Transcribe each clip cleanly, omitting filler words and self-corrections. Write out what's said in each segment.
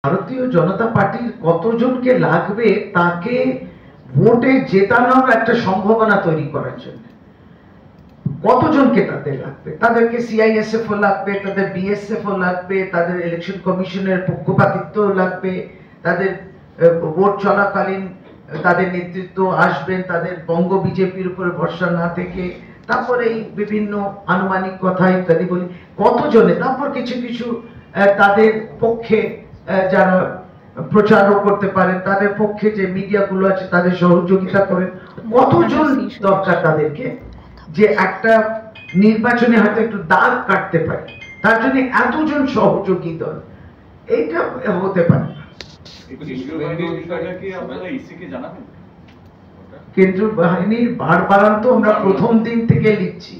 ভারতীয় জনতা পার্টির কতজনকে লাগবে তাকে ভোটে জেতানোর একটা সম্ভাবনা তৈরি করার জন্য কতজনকে তাদের লাগবে, তাদেরকে সিআইএসএফ ও লাগবে, তাদের বিএসএফ ও লাগবে, তাদের ইলেকশন কমিশনের পক্ষপাতিত্ব লাগবে, তাদের ভোট চলাকালীন তাদের নেতৃত্ব আসবেন, তাদের বঙ্গ বিজেপির উপরে ভরসা না থেকে, তারপরে এই বিভিন্ন আনুমানিক কথা ইত্যাদি বলি কতজনে, তারপর কিছু কিছু তাদের পক্ষে যারা প্রচারও করতে পারেন, তাদের পক্ষে যে মিডিয়াগুলো আছে তাদের সহযোগিতা করেন, কতজন দরকার তাদেরকে যে একটা নির্বাচনে হয়তো একটু দাগ কাটতে পারে, তার জন্য এতজন সহযোগী দল এইটা হতে পারে না। কেন্দ্রীয় বাহিনীর বাড়ান্ত আমরা প্রথম দিন থেকে লিখছি,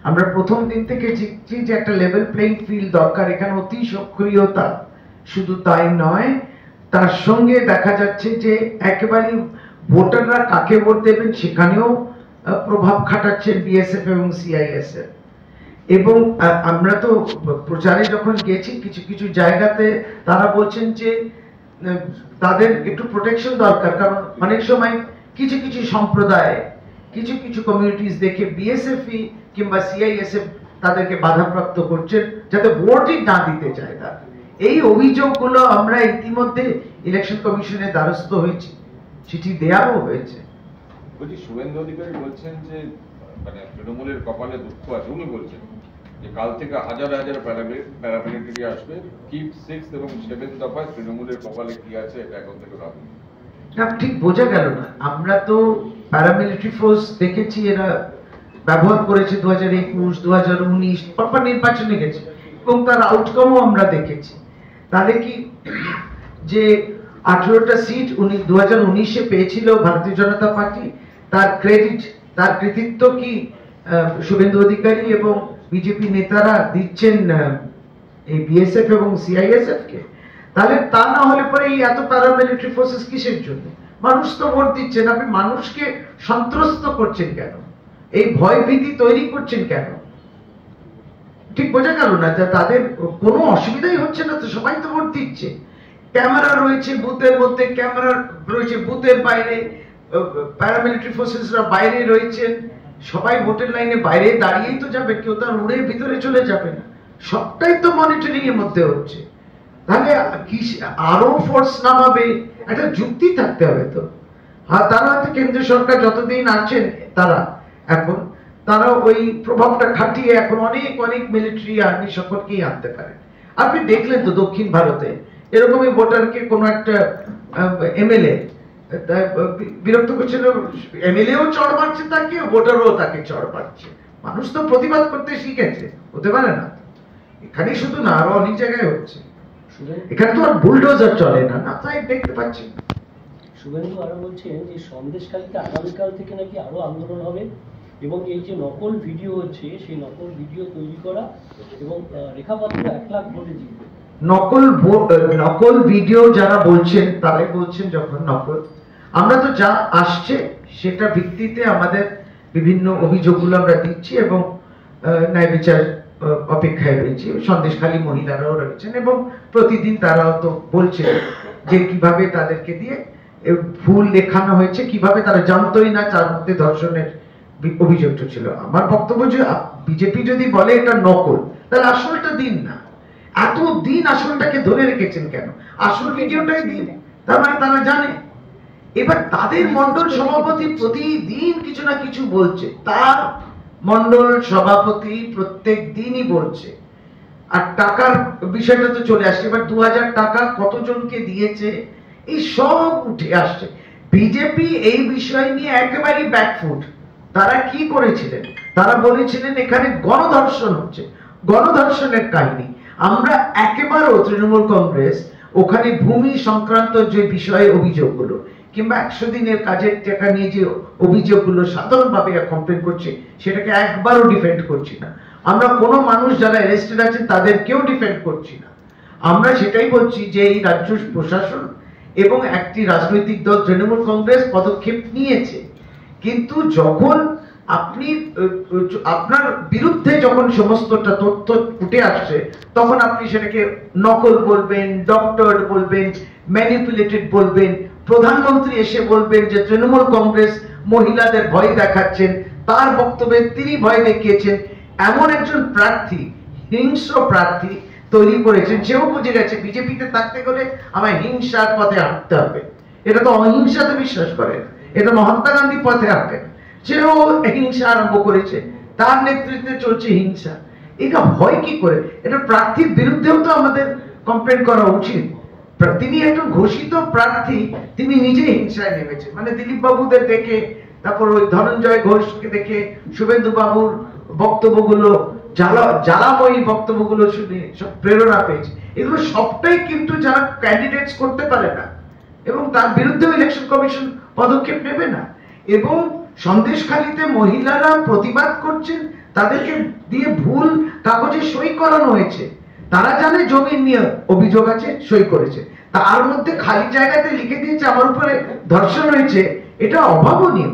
আমরা প্রথম দিন থেকে লিখছি যে একটা লেভেল প্লেইং ফিল্ড দরকার, এখানে অতি সক্রিয়তা। শুধু তাই নয়, তার সঙ্গে দেখা যাচ্ছে যে একেবারে ভোটাররা কাকে ভোট দেবেন সেখানেও প্রভাব খাটাচ্ছেন বিএসএফ এবং সিআইএসএফ। এবং আমরা তো প্রচারে যখন গেছি কিছু কিছু জায়গাতে তারা বলছেন যে তাদের একটু প্রোটেকশন দরকার, কারণ অনেক সময় কিছু কিছু সম্প্রদায়, কিছু কিছু কমিউনিটিস দেখে বিএসএফই কিংবা সিআইএসএফ তাদেরকে বাধাপ্রাপ্ত করছেন যাতে ভোটই না দিতে চায় তারা। এই অভিযোগগুলো আমরা ইতিমধ্যে ইলেকশন কমিশনের দ্বারস্থ হয়েছি, চিঠি দেওয়াও হয়েছে। বলছি, শুভেন্দু অধিকারী বলছেন যে মানে তৃণমূলের কপালে দুঃখ আছে। উনি বলছেন যে কাল থেকে হাজার হাজার প্যারামিলিটারি আসবে, কিপ 6 এবং 7 দফায় তৃণমূলের কপালে কি আছে এটা এখন থেকে ভাবুন। না, ঠিক বোঝা গেল না। আমরা তো প্যারামিলিটারি ফোর্স দেখেছি, এরা ব্যবহার করেছে 2021, 2019 পরপর নির্বাচনে গেছে এবং তার আউটকামও আমরা দেখেছি। তাহলে কি যে 18টা সিট উনি 2019-এ পেয়েছিল ভারতীয় জনতা পার্টি, তার ক্রেডিট, তার কৃতিত্ব কি শুভেন্দু অধিকারী এবং বিজেপি নেতারা দিচ্ছেন এই বিএসএফ এবং সিআইএসএফ কে? তাহলে তা না হলে পরে এই এত প্যারামিলিটারি ফোর্সেস কিসের জন্য? মানুষ তো ভোট দিচ্ছেন, আপনি মানুষকে সন্ত্রস্ত করছেন কেন? এই ভয় ভীতি তৈরি করছেন কেন? ঠিক বোঝা গেল না যে তাদের কোনো অসুবিধাই হচ্ছে না, তো সবাই তো ভোট দিচ্ছে। ক্যামেরা রয়েছে বুথের মধ্যে, ক্যামেরা রয়েছে বুথের বাইরে, প্যারামিলিটারি ফোর্সেসরা বাইরে রয়েছেন, সবাই ভোটের লাইনে বাইরে দাঁড়িয়েই তো যাবে, কেউ তার উড়ে ভিতরে চলে যাবে না, সবটাই তো মনিটরিং এর মধ্যে হচ্ছে। তাহলে কি আরো ফোর্স নামাবে? একটা যুক্তি থাকতে হবে তো। আর তারা হয়তো কেন্দ্র সরকার যতদিন আছেন তারা এখন তারা ওই প্রভাবটা খাটিয়ে এখন অনেক অনেক মিলিটারি আর্মি সকলকেই আনতে পারে। আপনি দেখলেন তো দক্ষিণ ভারতে এরকমই ভোটারকে কোনো একটা এমএলএ বিরক্ত করছিল, এমএলএও চড় মারছে তাকে, ভোটারও তাকে চড় মারছে। মানুষ তো প্রতিবাদ করতে শিখেছে, হতে পারে না। এখানে শুধু না, আরো অনেক জায়গায় হচ্ছে। এখানে তো আর বুলডোজার চলে না, না তাই দেখতে পাচ্ছি। শুভেন্দু আরো বলছেন যে সন্দেশখালীতে আগামীকাল থেকে নাকি আরো আন্দোলন হবে এবং এই যে নকল ভিডিও হচ্ছে সেই নকল ভিডিও তৈরি করা এবং রেখাপাত্র 1 লাখ ভোটে জিতবে। নকল ভিডিও যারা বলছেন তারাই বলছেন যখন নকল। আমরা তো যা আসছে সেটা ভিত্তিতে আমাদের বিভিন্ন অভিযোগগুলো আমরা দিচ্ছি এবং ন্যায় বিচার অপেক্ষায় রয়েছে। সন্দেশখালী মহিলারাও রয়েছেন এবং প্রতিদিন তারাও তো বলছেন যে কিভাবে তাদেরকে দিয়ে ভুল লেখানো হয়েছে, কিভাবে তারা জানতোই না তার মধ্যে ধর্ষণের অভিযোগটা ছিল। আমার বক্তব্য যে বিজেপি যদি বলে এটা নকল, তাহলে আসলটা দিন না। এত দিন আসলটাকে ধরে রেখেছেন কেন? আসল ভিডিওটাই দিন, তার মানে তারা জানে। এবার তাদের মন্ডল সভাপতি প্রতিদিন কিছু না কিছু বলছে, তার মন্ডল সভাপতি প্রত্যেক দিনই বলছে। আর টাকার বিষয়টা তো চলে আসছে, এবার 2000 টাকা কতজনকে দিয়েছে এই সব উঠে আসছে। বিজেপি এই বিষয় নিয়ে একেবারে ব্যাকফুট। তারা কি করেছিলেন? তারা বলেছিলেন এখানে গণধর্ষণ হচ্ছে, গণধর্ষণের কাহিনী। আমরা একেবারেও তৃণমূল কংগ্রেস ওখানে ভূমি সংক্রান্ত যে বিষয়ে অভিযোগগুলো কিংবা 100 দিনের কাজের টাকা নিয়ে যে অভিযোগগুলো সাধারণভাবে কমপ্লেন করছে সেটাকে একবারও ডিফেন্ড করছি না। আমরা কোনো মানুষ যারা অ্যারেস্টেড আছেন তাদেরকেও ডিফেন্ড করছি না। আমরা সেটাই বলছি যে এই রাজ্য প্রশাসন এবং একটি রাজনৈতিক দল তৃণমূল কংগ্রেস পদক্ষেপ নিয়েছে, কিন্তু যখন আপনি আপনার বিরুদ্ধে যখন সমস্তটা তথ্য উঠে আসছে তখন আপনি সেটাকে নকল বলবেন, ডক্টর বলবেন, ম্যানিপুলেটেড বলবেন, প্রধানমন্ত্রী এসে বলবেন যে তৃণমূল কংগ্রেস মহিলাদের ভয় দেখাচ্ছেন, তার বক্তব্যে তিনি ভয় দেখিয়েছেন। এমন একজন প্রার্থী, হিংস্র প্রার্থী তৈরি করেছেন, সেও বুঝে গেছে বিজেপিতে থাকতে গেলে আমায় হিংসার পথে হাঁটতে হবে। এটা তো অহিংসাতে বিশ্বাস করে, এটা মহাত্মা গান্ধী পথে হাঁটেন, সেও হিংসা আরম্ভ করেছে, তার নেতৃত্বে চলছে হিংসা। এটা হয় কি করে? এটা প্রার্থীর বিরুদ্ধেও তো আমাদের কমপ্লেন করা উচিত। তিনি একজন ঘোষিত প্রার্থী, তিনি নিজে হিংসায় নেমেছেন। মানে দিলীপ বাবুদের দেখে, তারপর ওই ধনঞ্জয় ঘোষকে দেখে, শুভেন্দু বাবুর বক্তব্যগুলো, জ্বালাময়ী বক্তব্যগুলো শুনে সব প্রেরণা পেয়েছে। এগুলো সবটাই কিন্তু যারা ক্যান্ডিডেটস করতে পারে না, এবং তার বিরুদ্ধেও ইলেকশন কমিশন পদক্ষেপ নেবে না। এবং সন্দেশখালীতে মহিলারা প্রতিবাদ করছেন, তাদেরকে দিয়ে ভুল কাগজে সই করানো হয়েছে। তারা জানে জমি নিয়ে অভিযোগ আছে, সই করেছে, তার মধ্যে খালি জায়গাতে লিখে দিয়েছে আমার উপরে ধর্ষণ হয়েছে। এটা অভাবনীয়।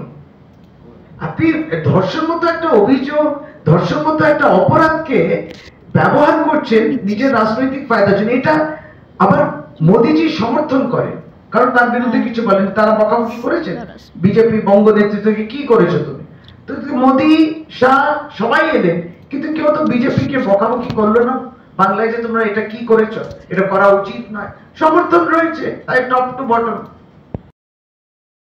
আপনি ধর্ষণ মতো একটা অভিযোগ, ধর্ষণ মতো একটা অপরাধকে ব্যবহার করছেন নিজের রাজনৈতিক ফায়দার জন্য। এটা আবার মোদিজি সমর্থন করে, কারণ তার বিরুদ্ধে কিছু বলেন। তারা বকাবকি করেছেন, বিজেপি বঙ্গ নেতৃত্বকে কি করেছো তুমি? তো মোদি, শাহ সবাই এলেন, কিন্তু কেউ তো বিজেপিকে বকাবকি করলো না বাংলায় যে তোমরা এটা কি করেছো, এটা করা উচিত নয়। সমর্থন রয়েছে, তাই টপ টু বটম